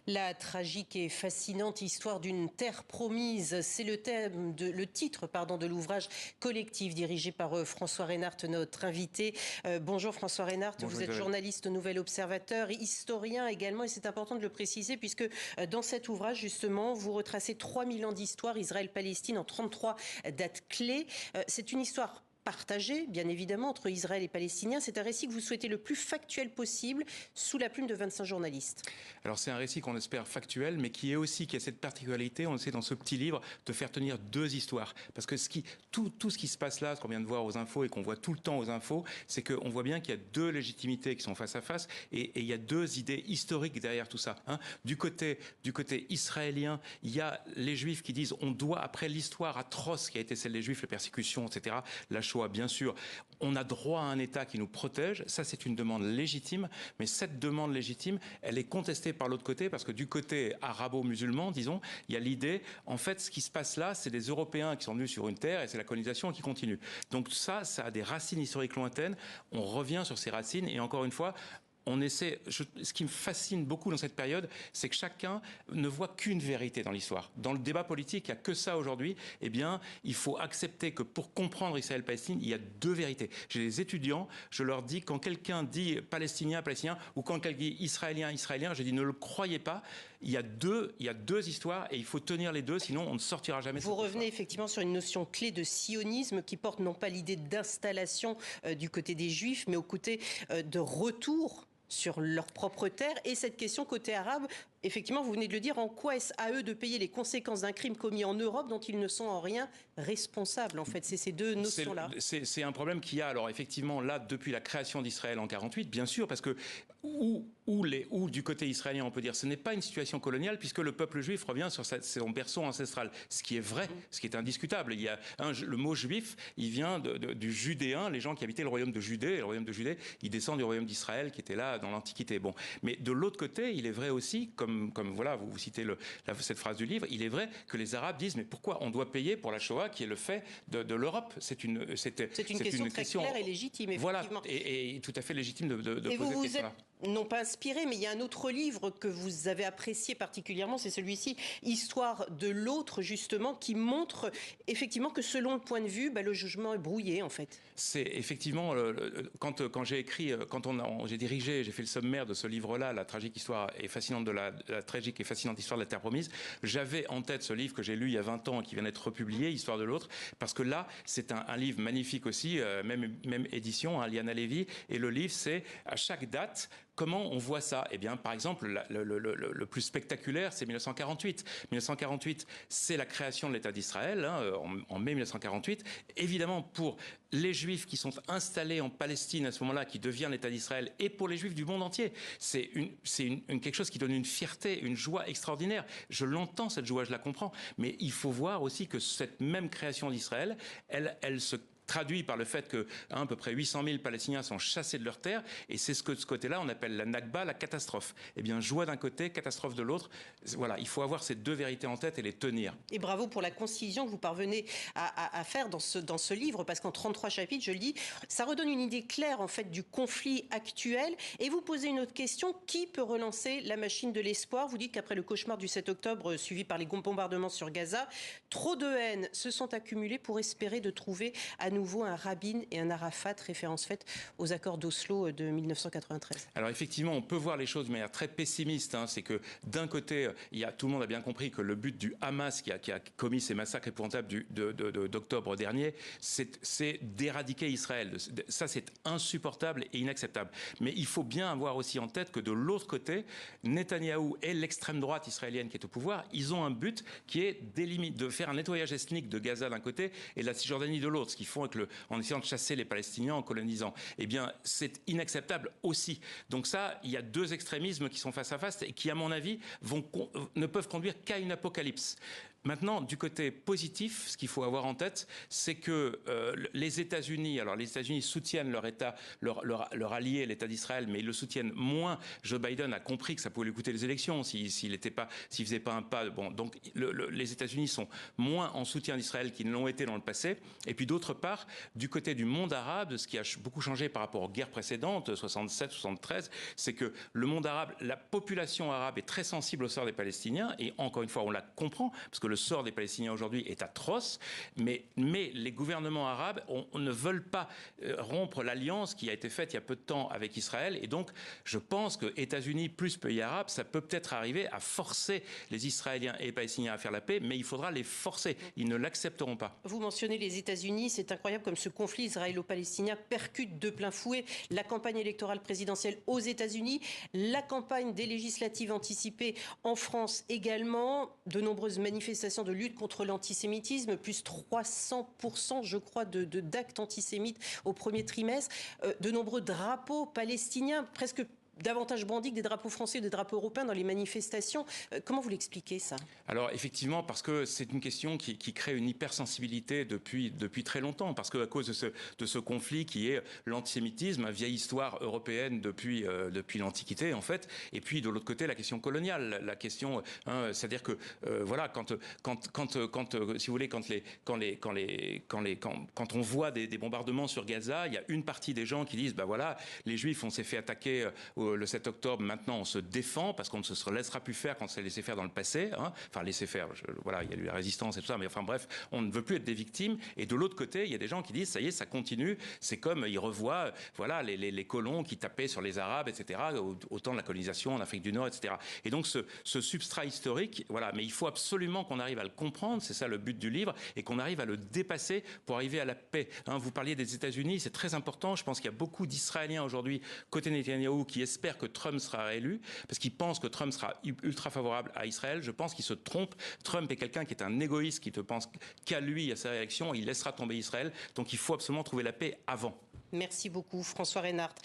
La tragique et fascinante histoire d'une terre promise, c'est le titre de l'ouvrage collectif dirigé par François Reynart, notre invité. Bonjour François Reynart, Bonjour, vous êtes Isabelle. Journaliste au Nouvel Observateur, historien également, et c'est important de le préciser puisque dans cet ouvrage justement, vous retracez 3000 ans d'histoire Israël-Palestine en 33 dates clés. C'est une histoire partagé, bien évidemment, entre Israël et Palestiniens. C'est un récit que vous souhaitez le plus factuel possible, sous la plume de 25 journalistes. Alors c'est un récit qu'on espère factuel, mais qui a cette particularité, on essaie dans ce petit livre, de faire tenir deux histoires. Parce que tout ce qui se passe là, ce qu'on vient de voir aux infos et qu'on voit tout le temps aux infos, c'est qu'on voit bien qu'il y a deux légitimités qui sont face à face, et il y a deux idées historiques derrière tout ça. Du côté israélien, il y a les Juifs qui disent on doit, après l'histoire atroce qui a été celle des Juifs, les persécutions, etc., la Shoah, bien sûr, on a droit à un État qui nous protège. Ça, c'est une demande légitime. Mais cette demande légitime, elle est contestée par l'autre côté, parce que du côté arabo-musulman, disons, il y a l'idée, en fait, ce qui se passe là, c'est des Européens qui sont venus sur une terre et c'est la colonisation qui continue. Donc ça a des racines historiques lointaines. On revient sur ces racines et encore une fois, ce qui me fascine beaucoup dans cette période, c'est que chacun ne voit qu'une vérité dans l'histoire. Dans le débat politique, il n'y a que ça aujourd'hui. Eh bien, il faut accepter que pour comprendre Israël-Palestine, il y a deux vérités. J'ai des étudiants, je leur dis, quand quelqu'un dit palestinien, palestinien, ou quand quelqu'un dit israélien, israélien, je dis ne le croyez pas. Il y a deux histoires et il faut tenir les deux, sinon on ne sortira jamais de cette histoire. Vous revenez effectivement sur une notion clé de sionisme qui porte non pas l'idée d'installation du côté des Juifs, mais au côté de retour sur leur propre terre. Et cette question côté arabe, effectivement, vous venez de le dire, en quoi est-ce à eux de payer les conséquences d'un crime commis en Europe dont ils ne sont en rien responsables? En fait, c'est ces deux notions-là. C'est un problème qu'il y a, alors effectivement, là, depuis la création d'Israël en 48, bien sûr, parce que ou du côté israélien, on peut dire, ce n'est pas une situation coloniale, puisque le peuple juif revient sur son berceau ancestral, ce qui est vrai, ce qui est indiscutable. Il y a le mot juif, il vient du judéen, les gens qui habitaient le royaume de Judée, et le royaume de Judée, il descend du royaume d'Israël qui était là dans l'Antiquité. Bon, mais de l'autre côté, il est vrai aussi, comme voilà, vous citez cette phrase du livre, il est vrai que les Arabes disent, mais pourquoi on doit payer pour la Shoah qui est le fait de l'Europe? C'est une question très claire et légitime, effectivement. Voilà, et tout à fait légitime de poser cette question-là. Non pas inspiré, mais il y a un autre livre que vous avez apprécié particulièrement, c'est celui-ci, Histoire de l'autre, justement, qui montre effectivement que selon le point de vue, le jugement est brouillé, en fait. C'est effectivement, quand j'ai écrit, j'ai dirigé, j'ai fait le sommaire de ce livre-là, La tragique histoire et fascinante la tragique et fascinante histoire de la Terre promise, j'avais en tête ce livre que j'ai lu il y a 20 ans et qui vient d'être republié, Histoire de l'autre, parce que là, c'est un livre magnifique aussi, même édition, Liana Levy, et le livre, c'est à chaque date, comment on voit ça? Eh bien, par exemple, le plus spectaculaire, c'est 1948. 1948, c'est la création de l'État d'Israël, en mai 1948. Évidemment, pour les Juifs qui sont installés en Palestine à ce moment-là, qui devient l'État d'Israël, et pour les Juifs du monde entier, c'est quelque chose qui donne une fierté, une joie extraordinaire. Je l'entends, cette joie, je la comprends. Mais il faut voir aussi que cette même création d'Israël, elle se traduit par le fait que à peu près 800 000 Palestiniens sont chassés de leur terre, et c'est ce que de ce côté-là on appelle la Nakba, la catastrophe. Eh bien, joie d'un côté, catastrophe de l'autre. Voilà, il faut avoir ces deux vérités en tête et les tenir. Et bravo pour la concision que vous parvenez à faire dans ce livre, parce qu'en 33 chapitres, je le dis, ça redonne une idée claire en fait du conflit actuel. Et vous posez une autre question, qui peut relancer la machine de l'espoir? Vous dites qu'après le cauchemar du 7 octobre, suivi par les bombardements sur Gaza, trop de haine se sont accumulées pour espérer de trouver à nouveau un Rabin et un Arafat, référence faite aux accords d'Oslo de 1993. Alors effectivement, on peut voir les choses de manière très pessimiste. C'est que d'un côté, tout le monde a bien compris que le but du Hamas qui a commis ces massacres épouvantables d'octobre dernier, c'est d'éradiquer Israël. Ça, c'est insupportable et inacceptable. Mais il faut bien avoir aussi en tête que de l'autre côté, Netanyahou et l'extrême droite israélienne qui est au pouvoir, ils ont un but qui est de faire un nettoyage ethnique de Gaza d'un côté et de la Cisjordanie de l'autre, ce qu'ils font en essayant de chasser les Palestiniens en colonisant. Eh bien, c'est inacceptable aussi. Donc ça, il y a deux extrémismes qui sont face à face et qui, à mon avis, ne peuvent conduire qu'à une apocalypse. Maintenant, du côté positif, ce qu'il faut avoir en tête, c'est que les États-Unis, alors les États-Unis soutiennent leur État, leur allié, l'État d'Israël, mais ils le soutiennent moins. Joe Biden a compris que ça pouvait lui coûter les élections s'il faisait pas un pas. Bon, donc les États-Unis sont moins en soutien d'Israël qu'ils ne l'ont été dans le passé. Et puis d'autre part, du côté du monde arabe, ce qui a beaucoup changé par rapport aux guerres précédentes, 67, 73, c'est que le monde arabe, la population arabe est très sensible au sort des Palestiniens. Et encore une fois, on la comprend, parce que le sort des Palestiniens aujourd'hui est atroce. Mais les gouvernements arabes ne veulent pas rompre l'alliance qui a été faite il y a peu de temps avec Israël. Et donc, je pense que États-Unis plus pays arabes, ça peut peut-être arriver à forcer les Israéliens et les Palestiniens à faire la paix, mais il faudra les forcer. Ils ne l'accepteront pas. Vous mentionnez les États-Unis, c'est incroyable comme ce conflit israélo-palestinien percute de plein fouet la campagne électorale présidentielle aux États-Unis, la campagne des législatives anticipées en France également, de nombreuses manifestations de lutte contre l'antisémitisme, plus 300% je crois d'actes antisémites au premier trimestre, de nombreux drapeaux palestiniens, presque davantage brandis que des drapeaux français ou des drapeaux européens dans les manifestations. Comment vous l'expliquez, ça? Alors, effectivement, parce que c'est une question qui crée une hypersensibilité depuis très longtemps, parce qu'à cause de ce conflit qui est l'antisémitisme, vieille histoire européenne depuis l'Antiquité, en fait, et puis de l'autre côté, la question coloniale, la question, c'est-à-dire que, voilà, si vous voulez, quand on voit des bombardements sur Gaza, il y a une partie des gens qui disent, bah voilà, les Juifs, on s'est fait attaquer le 7 octobre, maintenant on se défend parce qu'on ne se laissera plus faire quand on s'est laissé faire dans le passé. Enfin, laisser faire, voilà, il y a eu la résistance et tout ça, mais enfin bref, on ne veut plus être des victimes. Et de l'autre côté, il y a des gens qui disent, ça y est, ça continue. C'est comme ils revoient, voilà, les colons qui tapaient sur les Arabes, etc., au temps de la colonisation en Afrique du Nord, etc. Et donc ce substrat historique, voilà, mais il faut absolument qu'on arrive à le comprendre, c'est ça le but du livre, et qu'on arrive à le dépasser pour arriver à la paix. Vous parliez des États-Unis, c'est très important. Je pense qu'il y a beaucoup d'Israéliens aujourd'hui, côté Netanyahou, qui espèrent que Trump sera réélu, parce qu'ils pensent que Trump sera ultra favorable à Israël. Je pense qu'ils se trompent. Trump est quelqu'un qui est un égoïste, qui ne pense qu'à lui, à sa réaction. Il laissera tomber Israël. Donc il faut absolument trouver la paix avant. Merci beaucoup, François Reynard.